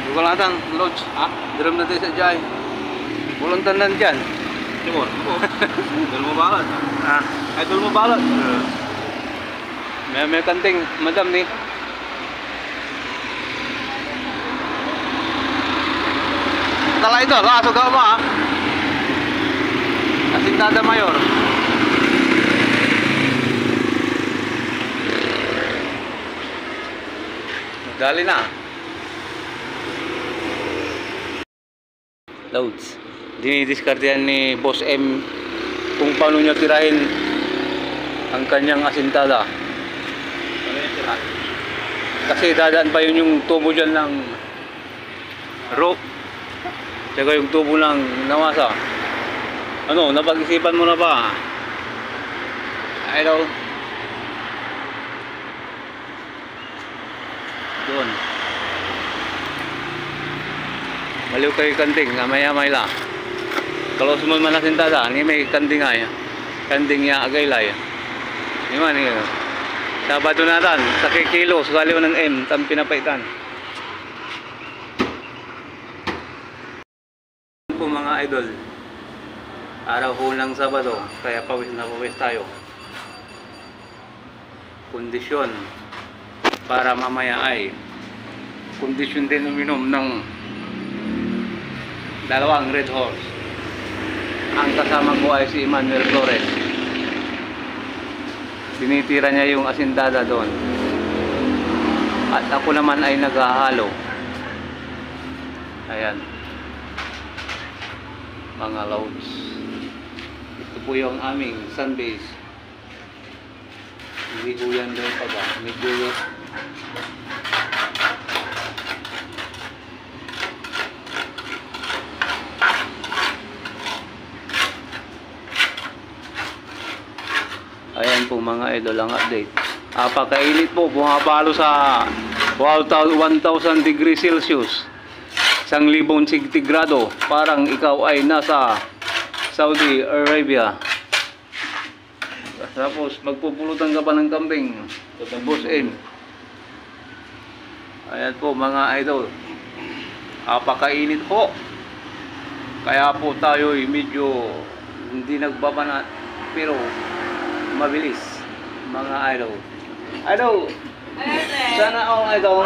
Gugalatan, Lodge. Ha? Drum na tayo sa Jai. Walang tanan dyan. Timon, dul mo balat. Ah. Ay, dul mo balat. May kanting, madam ni. Tala ito, laso ka ba? Asintada Mayor. Dali na. Loads. Dinidiskartehan ni Boss M kung paano niya tirahin ang kanyang asintada. Ano yung tira? Kasi dadaan pa yun yung tubo dyan ng rope. Tsaka yung tubo ng nawasa. Ano, napag-isipan mo na ba? Hello. Doon. Maliw kayo kanting, maya-may la. Kalau semua mana sintada, ni may kanting ay. Kanting ya agaylay. Ni man ni. Sabado natan, sa kilo, sakali ng M, tam pinapaitan. Po mga idol. Araw ho ng Sabado, kaya pawis na pawis tayo. Kondisyon para mamaya ay kondisyon din uminom ng dalawang Red Horse. Ang kasama ko ay si Emmanuel Flores. Tinitira niya yung asindada doon. At ako naman ay naghahalo. Ayan. Mga loads. Ito po yung aming sunbase. Hindi ko yan doon pa ba? Medyo ayan po mga idol ang update. Apakainit po, bumabalo sa 1,000 degrees Celsius. 1,000 sentigrado. Parang ikaw ay nasa Saudi Arabia. Tapos magpupulutan ka pa ng kambing. Boss M. Ayan po mga idol. Apakainit po. Kaya po tayo medyo hindi nagbabanat pero mabilis mga idol. Idol. Sana all idol.